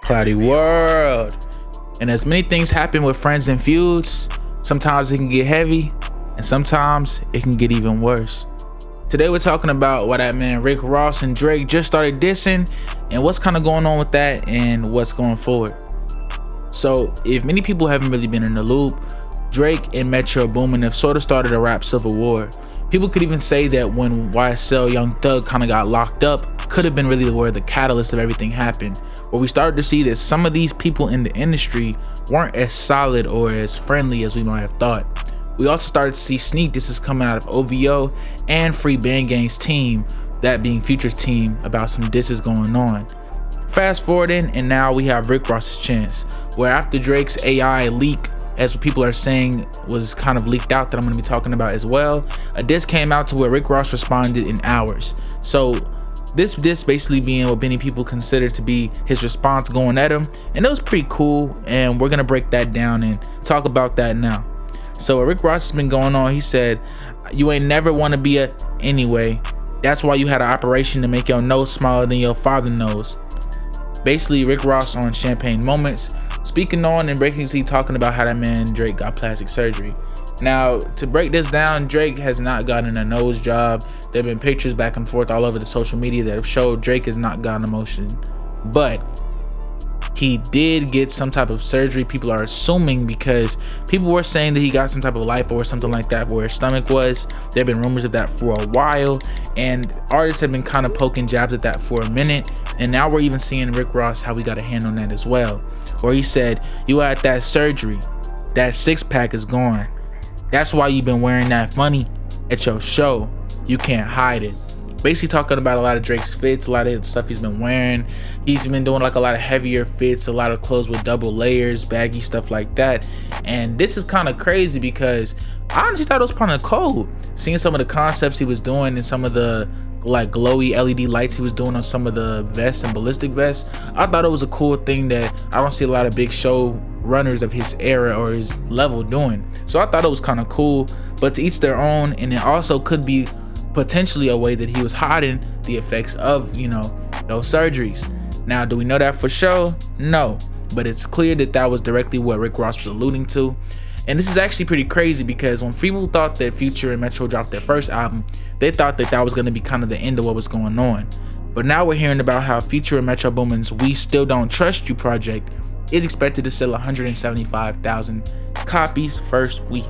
ClowdyWorld. And as many things happen with friends and feuds, sometimes it can get heavy and sometimes it can get even worse. Today we're talking about why that man Rick Ross and Drake just started dissing and what's kind of going on with that and what's going forward. So if many people haven't really been in the loop, Drake and Metro Boomin have sort of started a rap civil war. People could even say that when YSL Young Thug kind of got locked up could have been really where the catalyst of everything happened, where we started to see that some of these people in the industry weren't as solid or as friendly as we might have thought. We also started to see sneak disses coming out of OVO and Free Band Gang's team, that being Future's team, about some disses going on. Fast forwarding, and now we have Rick Ross's chance, where after Drake's AI leak, as what people are saying was kind of leaked out, that I'm going to be talking about as well, a diss came out to where Rick Ross responded in hours. So this diss basically being what many people consider to be his response going at him, and it was pretty cool, and we're going to break that down and talk about that now. So Rick Ross has been going on. He said, "You ain't never want to be a anyway. That's why you had an operation to make your nose smaller than your father nose." Basically, Rick Ross on Champagne Moments, speaking on and basically talking about how that man Drake got plastic surgery. Now, to break this down, Drake has not gotten a nose job. There have been pictures back and forth all over the social media that have showed Drake has not gotten a motion, but he did get some type of surgery. People are assuming, because people were saying that he got some type of lipo or something like that where his stomach was. There have been rumors of that for a while, and artists have been kind of poking jabs at that for a minute, and now we're even seeing Rick Ross how we got a hand on that as well, where he said, "You had that surgery, that six-pack is gone. That's why you've been wearing that money at your show. You can't hide it." Basically talking about a lot of Drake's fits, a lot of stuff he's been wearing. He's been doing like a lot of heavier fits, a lot of clothes with double layers, baggy stuff like that. And this is kind of crazy because I honestly thought it was kind of cold. Seeing some of the concepts he was doing and some of the like glowy LED lights he was doing on some of the vests and ballistic vests, I thought it was a cool thing that I don't see a lot of big show runners of his era or his level doing. So I thought it was kind of cool, but to each their own. And it also could be potentially a way that he was hiding the effects of, those surgeries. Now, do we know that for sure? No, but it's clear that that was directly what Rick Ross was alluding to. And this is actually pretty crazy because when people thought that Future and Metro dropped their first album, they thought that that was going to be kind of the end of what was going on. But now we're hearing about how Future and Metro Boomin's We Still Don't Trust You project is expected to sell 175,000 copies first week.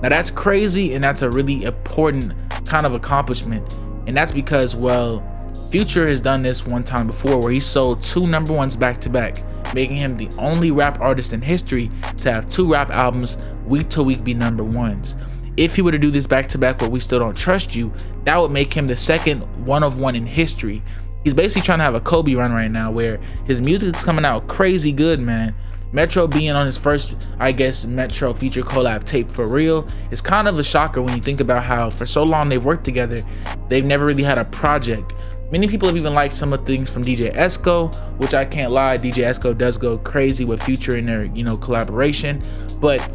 Now that's crazy, and that's a really important kind of accomplishment. And that's because, well, Future has done this one time before where he sold 2 number ones back to back, making him the only rap artist in history to have 2 rap albums week to week be number ones. If he were to do this back to back with We Still Don't Trust You, that would make him the second one of one in history. He's basically trying to have a Kobe run right now where his music is coming out crazy good, man. Metro being on his first, I guess, Metro feature collab tape for real is kind of a shocker when you think about how for so long they've worked together, they've never really had a project. Many people have even liked some of the things from DJ Esco, which I can't lie, DJ Esco does go crazy with Future in their, collaboration. But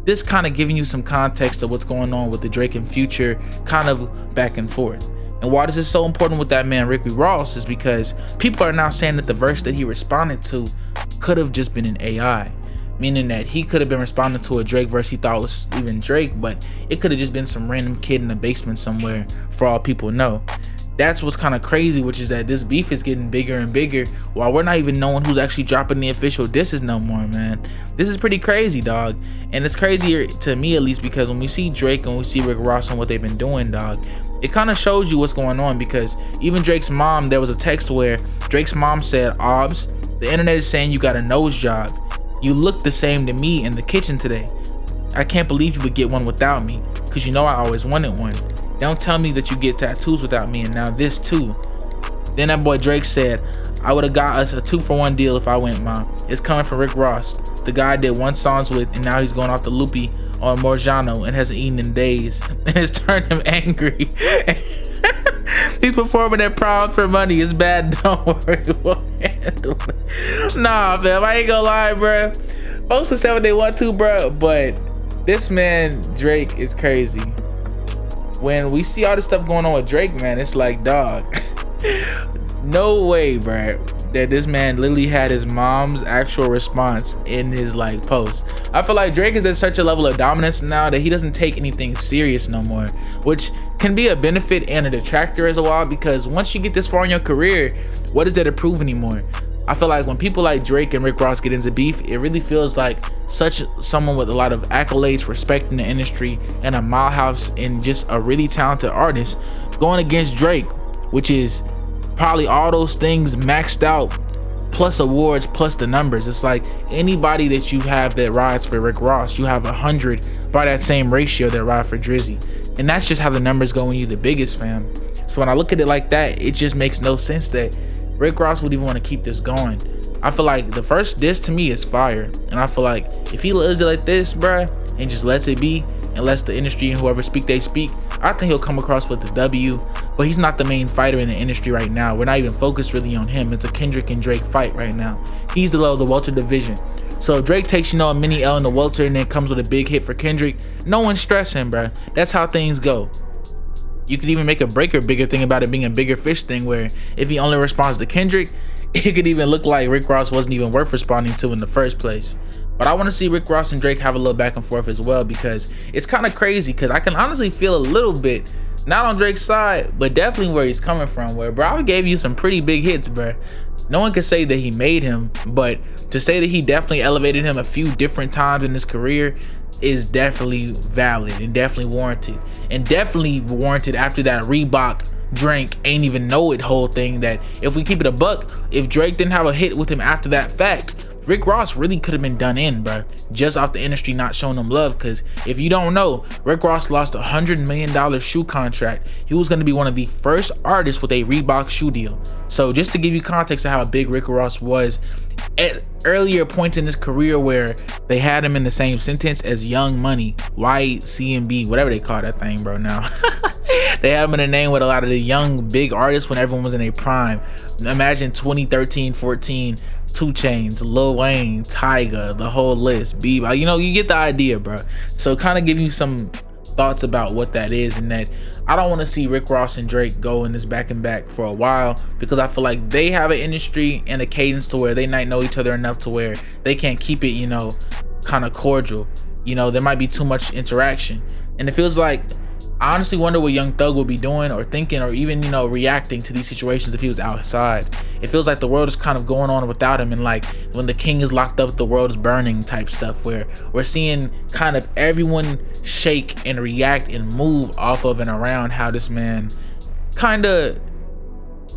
this kind of giving you some context of what's going on with the Drake and Future kind of back and forth. And why this is so important with that man Ricky Ross is because people are now saying that the verse that he responded to could have just been an AI, meaning that he could have been responding to a Drake verse he thought was even Drake, but it could have just been some random kid in the basement somewhere for all people know. That's what's kind of crazy, which is that this beef is getting bigger and bigger while we're not even knowing who's actually dropping the official disses no more, man. This is pretty crazy, dog. And it's crazier to me, at least, because when we see Drake and we see Rick Ross and what they've been doing, dog, it kind of shows you what's going on. Because even Drake's mom, there was a text where Drake's mom said, "Obs, the internet is saying you got a nose job. You look the same to me in the kitchen today. I can't believe you would get one without me, because you know I always wanted one. Don't tell me that you get tattoos without me, and now this too." Then that boy Drake said, "I would have got us a 2-for-1 deal if I went, Mom. It's coming from Rick Ross, the guy I did 1 songs with, and now he's going off the loopy on Morgiano and hasn't eaten in days, and it's turned him angry." He's performing at Proud for money. It's bad. Don't worry, we'll handle it. Nah, fam, I ain't gonna lie, bro. Folks will say what they want to, bro, but this man Drake is crazy. When we see all this stuff going on with Drake, man, it's like, dog, no way, bro. that this man literally had his mom's actual response in his like post. I feel like Drake is at such a level of dominance now that he doesn't take anything serious no more, which can be a benefit and a detractor as well, because once you get this far in your career, what is there to prove anymore? I feel like when people like Drake and Rick Ross get into beef, it really feels like someone with a lot of accolades, respect in the industry, and a mile house, and just a really talented artist going against Drake, which is probably all those things maxed out, plus awards, plus the numbers. It's like anybody that you have that rides for Rick Ross, you have 100 by that same ratio that ride for Drizzy. And that's just how the numbers go when you're the biggest, fam. So when I look at it like that, it just makes no sense that Rick Ross would even want to keep this going. I feel like the first diss to me is fire, and I feel like if he lives it like this, bruh, and just lets it be and lets the industry and whoever speak they speak, I think he'll come across with the W. But he's not the main fighter in the industry right now. We're not even focused really on him. It's a Kendrick and Drake fight right now. He's the low of the welter division. So if Drake takes, a mini L in the welter and then comes with a big hit for Kendrick, no one's stressing, bruh. That's how things go. You could even make a bigger thing about it being a bigger fish thing, where if he only responds to Kendrick, it could even look like Rick Ross wasn't even worth responding to in the first place. But I want to see Rick Ross and Drake have a little back and forth as well, because it's kind of crazy, because I can honestly feel a little bit, not on Drake's side, but definitely where he's coming from, where bro gave you some pretty big hits, bro. No one could say that he made him, but to say that he definitely elevated him a few different times in his career is definitely valid and definitely warranted, and definitely warranted after that Reebok Drake ain't even know it whole thing. That if we keep it a buck, if Drake didn't have a hit with him after that fact, Rick Ross really could have been done in, bro, just off the industry not showing him love. Because if you don't know, Rick Ross lost $100 million shoe contract. He was going to be one of the first artists with a Reebok shoe deal. So just to give you context of how big Rick Ross was at earlier points in his career, where they had him in the same sentence as Young Money, YCMB, whatever they call that thing, bro. Now they had him in the name with a lot of the young big artists when everyone was in their prime. Imagine 2013, 14, 2 Chainz, Lil Wayne, Tyga, the whole list, Bieber. You get the idea, bro. So kind of give you some thoughts about what that is, and that I don't want to see Rick Ross and Drake go in this back and back for a while, because I feel like they have an industry and a cadence to where they might know each other enough to where they can't keep it, kind of cordial. There might be too much interaction, and it feels like, I honestly wonder what Young Thug will be doing or thinking, or even reacting to these situations if he was outside. It feels like the world is kind of going on without him, and like when the king is locked up, the world is burning type stuff, where we're seeing kind of everyone shake and react and move off of and around how this man kind of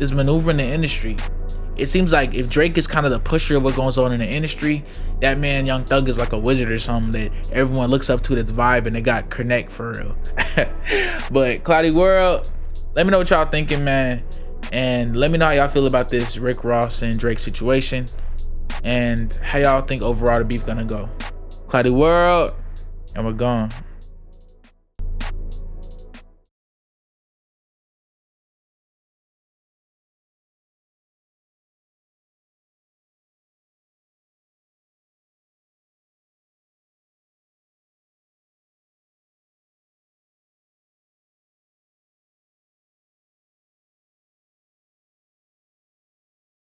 is maneuvering the industry. It seems like if Drake is kind of the pusher of what goes on in the industry, that man Young Thug is like a wizard or something that everyone looks up to, that's vibe, and they got connect for real. But ClowdyWorld, let me know what y'all thinking, man, and let me know how y'all feel about this Rick Ross and Drake situation, and how y'all think overall the beef gonna go. ClowdyWorld, and we're gone.